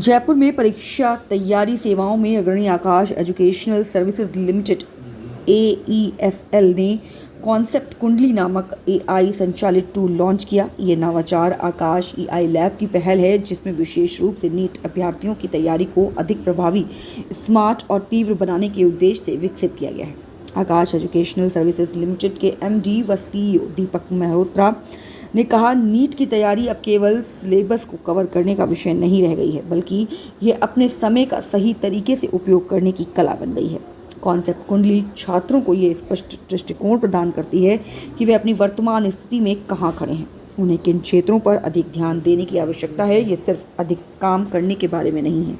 जयपुर में परीक्षा तैयारी सेवाओं में अग्रणी आकाश एजुकेशनल सर्विसेज लिमिटेड AESL ने कॉन्सेप्ट कुंडली नामक AI संचालित टूल लॉन्च किया। ये नवाचार आकाश AI लैब की पहल है, जिसमें विशेष रूप से नीट अभ्यर्थियों की तैयारी को अधिक प्रभावी, स्मार्ट और तीव्र बनाने के उद्देश्य से विकसित किया गया है। आकाश एजुकेशनल सर्विसेज लिमिटेड के MD व CEO दीपक मल्होत्रा ने कहा, नीट की तैयारी अब केवल सिलेबस को कवर करने का विषय नहीं रह गई है, बल्कि ये अपने समय का सही तरीके से उपयोग करने की कला बन गई है। कॉन्सेप्ट कुंडली छात्रों को ये स्पष्ट दृष्टिकोण प्रदान करती है कि वे अपनी वर्तमान स्थिति में कहाँ खड़े हैं, उन्हें किन क्षेत्रों पर अधिक ध्यान देने की आवश्यकता है। ये सिर्फ अधिक काम करने के बारे में नहीं है,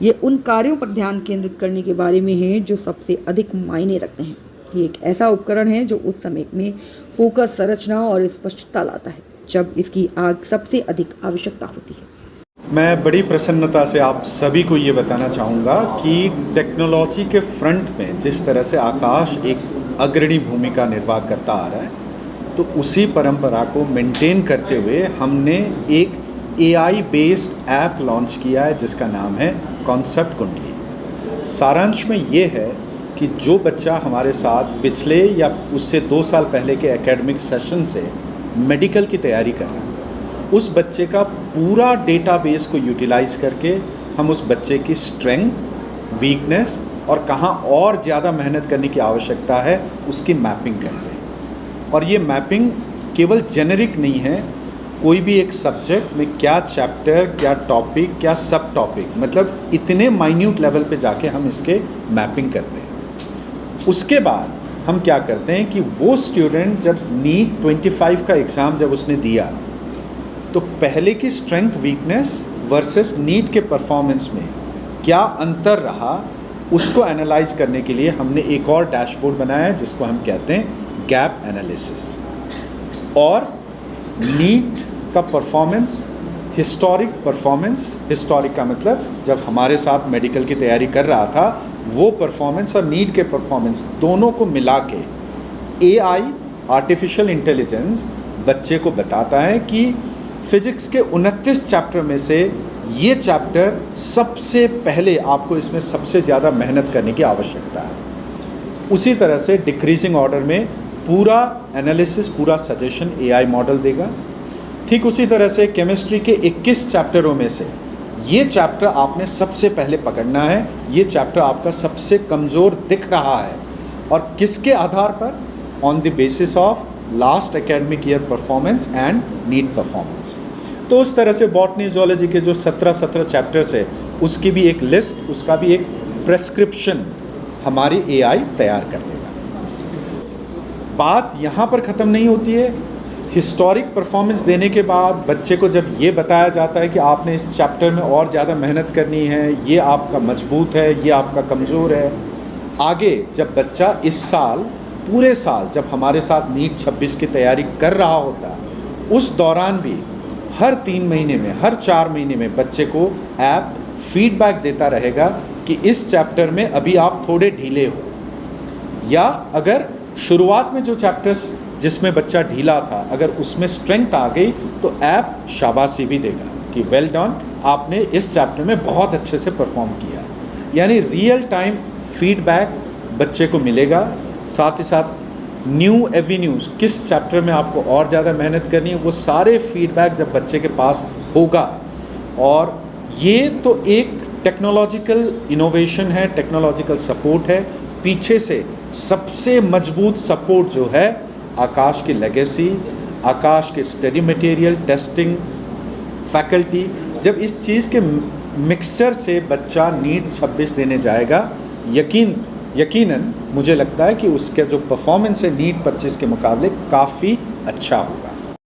ये उन कार्यों पर ध्यान केंद्रित करने के बारे में है जो सबसे अधिक मायने रखते हैं। ये एक ऐसा उपकरण है जो उस समय में फोकस, संरचना और स्पष्टता लाता है जब इसकी सबसे अधिक आवश्यकता होती है। मैं बड़ी प्रसन्नता से आप सभी को ये बताना चाहूँगा कि टेक्नोलॉजी के फ्रंट में जिस तरह से आकाश एक अग्रणी भूमिका निर्वाह करता आ रहा है, तो उसी परंपरा को मेंटेन करते हुए हमने एक AI बेस्ड ऐप लॉन्च किया है जिसका नाम है कॉन्सेप्ट कुंडली। सारांश में ये है कि जो बच्चा हमारे साथ पिछले या उससे 2 साल पहले के एकेडमिक सेशन से मेडिकल की तैयारी कर रहा है, उस बच्चे का पूरा डेटाबेस को यूटिलाइज़ करके हम उस बच्चे की स्ट्रेंथ, वीकनेस और कहाँ और ज़्यादा मेहनत करने की आवश्यकता है उसकी मैपिंग करते हैं। और ये मैपिंग केवल जेनेरिक नहीं है, कोई भी एक सब्जेक्ट में क्या चैप्टर, क्या टॉपिक, क्या सब टॉपिक, मतलब इतने माइन्यूट लेवल पे जाके हम इसके मैपिंग करते हैं। उसके बाद हम क्या करते हैं कि वो स्टूडेंट जब नीट 25 का एग्ज़ाम जब उसने दिया, तो पहले की स्ट्रेंथ, वीकनेस वर्सेस नीट के परफॉर्मेंस में क्या अंतर रहा, उसको एनालाइज करने के लिए हमने एक और डैशबोर्ड बनाया है जिसको हम कहते हैं गैप एनालिसिस। और नीट का परफॉर्मेंस, हिस्टोरिक का मतलब जब हमारे साथ मेडिकल की तैयारी कर रहा था, वो परफॉर्मेंस और नीट के परफॉर्मेंस दोनों को मिला के AI आर्टिफिशियल इंटेलिजेंस बच्चे को बताता है कि फिजिक्स के 29 चैप्टर में से ये चैप्टर सबसे पहले आपको इसमें सबसे ज़्यादा मेहनत करने की आवश्यकता है। उसी तरह से डिक्रीजिंग ऑर्डर में पूरा एनालिसिस, पूरा सजेशन AI मॉडल देगा। ठीक उसी तरह से केमिस्ट्री के 21 चैप्टरों में से ये चैप्टर आपने सबसे पहले पकड़ना है, ये चैप्टर आपका सबसे कमज़ोर दिख रहा है, और किसके आधार पर? On the basis of last academic year performance and NEET performance. तो उस तरह से बॉटनी, ज़ूलॉजी के जो 17 चैप्टर्स है, उसकी भी एक लिस्ट, उसका भी एक प्रेस्क्रिप्शन हमारी AI तैयार कर देगा। बात यहाँ पर ख़त्म नहीं होती है। हिस्टोरिक परफॉर्मेंस देने के बाद बच्चे को जब ये बताया जाता है कि आपने इस चैप्टर में और ज़्यादा मेहनत करनी है, ये आपका मजबूत है, ये आपका कमज़ोर है, आगे जब बच्चा इस साल, पूरे साल जब हमारे साथ नीट 26 की तैयारी कर रहा होता, उस दौरान भी हर 3 महीने में, हर 4 महीने में बच्चे को ऐप फीडबैक देता रहेगा कि इस चैप्टर में अभी आप थोड़े ढीले हो, या अगर शुरुआत में जो चैप्टर्स जिसमें बच्चा ढीला था, अगर उसमें स्ट्रेंथ आ गई तो ऐप शाबाशी भी देगा कि वेल डन, आपने इस चैप्टर में बहुत अच्छे से परफॉर्म किया। यानी रियल टाइम फीडबैक बच्चे को मिलेगा। साथ ही साथ न्यू एवेन्यूज़, किस चैप्टर में आपको और ज़्यादा मेहनत करनी है, वो सारे फीडबैक जब बच्चे के पास होगा। और ये तो एक टेक्नोलॉजिकल इनोवेशन है, टेक्नोलॉजिकल सपोर्ट है। पीछे से सबसे मजबूत सपोर्ट जो है आकाश की लेगेसी, आकाश के स्टडी मटेरियल, टेस्टिंग, फैकल्टी, जब इस चीज़ के मिक्सचर से बच्चा नीट 26 देने जाएगा, यकीनन मुझे लगता है कि उसका जो परफॉर्मेंस है नीट 25 के मुकाबले काफ़ी अच्छा होगा।